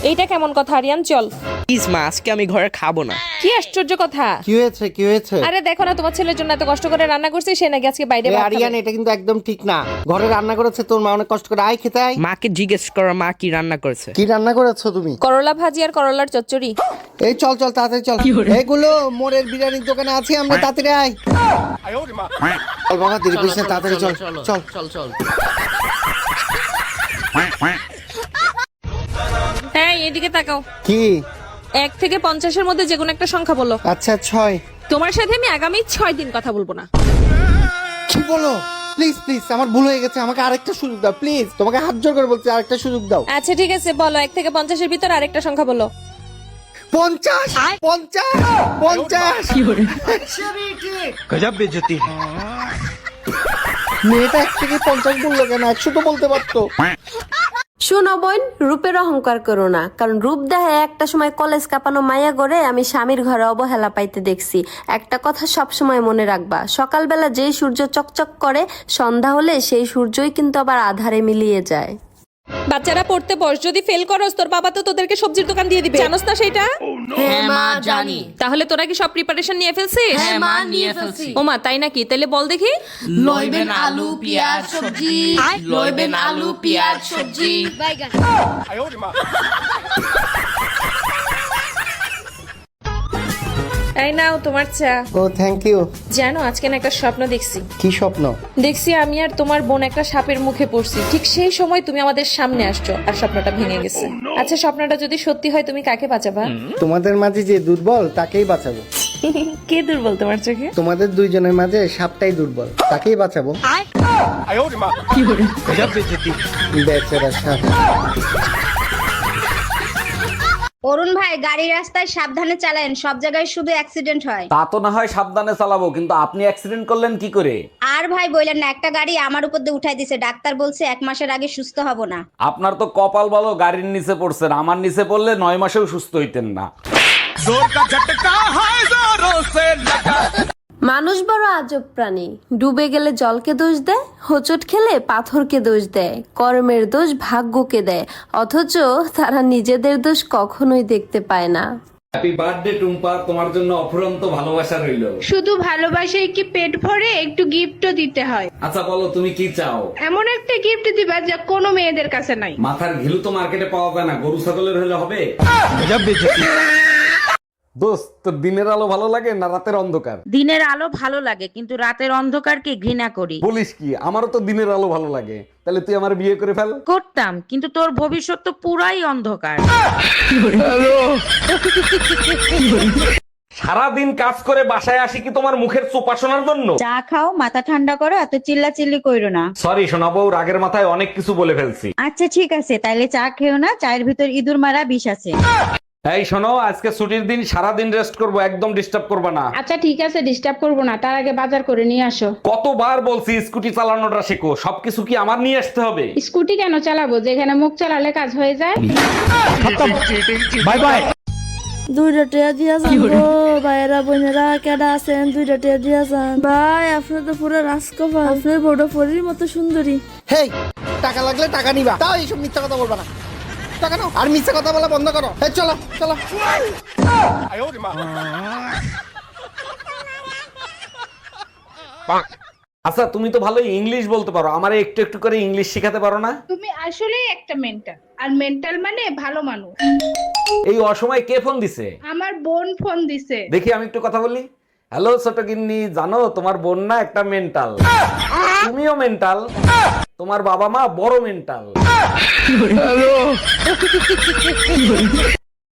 এইটা কেমন কথা আরিয়ান? চল। প্লিজ মা, আজকে আমি ঘরে খাবো না। কি আশ্চর্য কথা! কি হয়েছে? আরে দেখো না, তোমার ছেলের জন্য এত কষ্ট করে রান্না করছি, সে নাকি আজকে বাইরে ভাত আরিয়ান, খাবে। এটা কিন্তু একদম ঠিক না। ঘরে রান্না করেছে তোর মা, অনেক কষ্ট করে। আয় খেতে আয়। মাকে জিজ্ঞেস করো মা কি রান্না করেছে। কি রান্না করেছো তুমি? করলা ভাজি আর করলার চচ্চড়ি। এই চল তাড়াতাড়ি চল। এইগুলো মোড়ের বিরিয়ানির দোকানে আছে, আমরা তাড়াতাড়ি আয়। চল বাবা, দেরি করিস না, তাড়াতাড়ি চল। হ্যাঁ, এদিকে তাকাও। কি? 1 থেকে 50-এর মধ্যে যে কোনো একটা সংখ্যা বলো। আচ্ছা 6। তোমার সাথে আমি আগামী 6 দিন কথা বলবো না। কি বলো? প্লিজ আমার ভুল হয়ে গেছে, আমাকে আরেকটা সুযোগ দাও প্লিজ। তোমাকে হাত জোর করে বলছি, আরেকটা সুযোগ দাও। আচ্ছা ঠিক আছে, বলো 1 থেকে 50-এর ভিতর আরেকটা সংখ্যা বলো। 50। गजब बेइज्जती है। মেয়েটা 1 থেকে 50 বললো কেন? 100 তো বলতে পারতো। শোনো বোন, রূপের অহংকার করো না, কারণ রূপ দেহে একটা সময় কলেজ কাঁপানো মায়া গড়ে আমি স্বামীর ঘরে অবহেলা পাইতে দেখছি। একটা কথা সব সময় মনে রাখবা, সকালবেলা যেই সূর্য চকচক করে, সন্ধ্যা হলে সেই সূর্যই কিন্তু আবার আধারে মিলিয়ে যায়। বাচ্চারা পড়তে বস, যদি ফেল করস তোর বাবা তো তোদেরকে সবজির দোকান দিয়ে দিবে, জানোস না সেটা? হ্যাঁ মা, জানি। তাহলে তোরা কি সব প্রিপারেশন নিয়ে ফেলছিস? হ্যাঁ মা, নিয়ে ফেলছি। ওমা তাই নাকি? তাহলে বল দেখি। লইবেন আলু পেঁয়াজ সবজি, লইবেন আলু পেঁয়াজ সবজি। এই নাও তোমার চা। ও থ্যাংক ইউ। জানো আজকে না একটা স্বপ্ন দেখছি। কি স্বপ্ন? দেখছি আমি আর তোমার বোন একটা সাপের মুখে পড়ছি, ঠিক সেই সময় তুমি আমাদের সামনে আসছো আর স্বপ্নটা ভেঙে গেছে। আচ্ছা, স্বপ্নটা যদি সত্যি হয় তুমি কাকে বাঁচাবা? তোমাদের মাঝে যে দুর্বল তাকেই বাঁচাবো। কে দুর্বল তোমার চোখে? তোমাদের দুইজনের মাঝে সাপটাই দুর্বল, তাকেই বাঁচাবো। गजब बेइज्जती। বেচারা সাপ। অরুণ ভাই, গাড়ি রাস্তায় সাবধানে চালান, সব জায়গায় শুধু অ্যাক্সিডেন্ট হয়। তা তো না হয় সাবধানে চালাবো, কিন্তু আপনি অ্যাক্সিডেন্ট করলেন কি করে? আর ভাই বললেন না, একটা গাড়ি আমার উপর দিয়ে উঠাই দিছে, ডাক্তার বলছে 1 মাসের আগে সুস্থ হব না। আপনার তো কপাল ভালো, গাড়ির নিচে পড়ছেন। আমার নিচে পড়লে 9 মাসেও সুস্থ হইতেন না। মানুষ বড় আজব প্রাণী, ডুবে গেলে জলকে দোষ দেয়, হোঁচট খেলে পাথরকে দোষ দেয়, কর্মের দোষ ভাগ্যকে দেয়, অথচ তারা নিজেদের দোষ কখনোই দেখতে পায় না। হ্যাপি বার্থডে টুম্পা, তোমার জন্য অফুরন্ত ভালোবাসা রইল। শুধু ভালোবাসায় কি পেট ভরে, একটু গিফটও দিতে হয়। আচ্ছা বলো তুমি কি চাও? এমন একটা গিফট দিবা যা কোনো মেয়েদের কাছে নাই। মাথার ঘিলু তো মার্কেটে পাওয়া যায় না, গরু ছাগলের হলে হবে। गजब बेइज्जती। দোস্ত, তোর দিনের আলো ভালো লাগে না রাতের অন্ধকার? দিনের আলো ভালো লাগে, কিন্তু রাতের অন্ধকারকে ঘৃণা করি। বলিস কি? আমারও তো দিনের আলো ভালো লাগে। তাহলে তুই আমার বিয়ে করে ফেল। করতাম, কিন্তু তোর ভবিষ্যৎ তো পুরাই অন্ধকার। সারাদিন কাজ করে বাসায় আসি কি তোমার মুখের চোপা শোনার জন্য? চা খাও, মাথা ঠান্ডা করো, এত চিল্লাচিল্লি কইরো না। সরি সোনা বউ, রাগের মাথায় অনেক কিছু বলে ফেলছি। আচ্ছা ঠিক আছে, তাইলে চা খেও না, চায়ের ভিতর ইঁদুর মারা বিষ আছে। এই শোনো, আজকে ছুটির দিন, সারাদিন রেস্ট করবো, একদম ডিস্টার্ব করবে না। আচ্ছা ঠিক আছে, ডিস্টার্ব করবো না, তার আগে বাজার করে নিয়ে আসো। কতবার বলছি স্কুটি চালানোটা শেখো, সবকিছু কি আমার নিয়ে আসতে হবে? স্কুটি কেন চালাবো, যেখানে মুখ চালালে কাজ হয়ে যায়। Bye bye. 2টা টিয়া দিয়া যান গো ভাইয়েরা বোনেরা, কেডা আছেন? 2টা টিয়া দিয়া যান ভাই। আপনি তো পুরো রাজকপাল, আপনি বড় পরীর মতো সুন্দরী। হেই, টাকা লাগলে টাকা নিবা, তাও এইসব মিথ্যা কথা বলবা না। টাকা নাও আর মিথ্যা কথা বলা বন্ধ করো। এই চলো। আচ্ছা তুমি তো ভালো ইংলিশ বলতে পারো, আমারে একটু একটু করে ইংলিশ শেখাতে পারো না? তুমি আসলেই একটা মেন্টাল, আর মেন্টাল মানে ভালো মানুষ। এই অসময়ে কে ফোন দিছে? আমার বোন ফোন দিছে। দেখি আমি একটু কথা বলি। হ্যালো ছোট গিন্নি, জানো তোমার বোন না একটা মেন্টাল? তুমিও মেন্টাল, তোমার বাবা মা বড় মেন্টাল।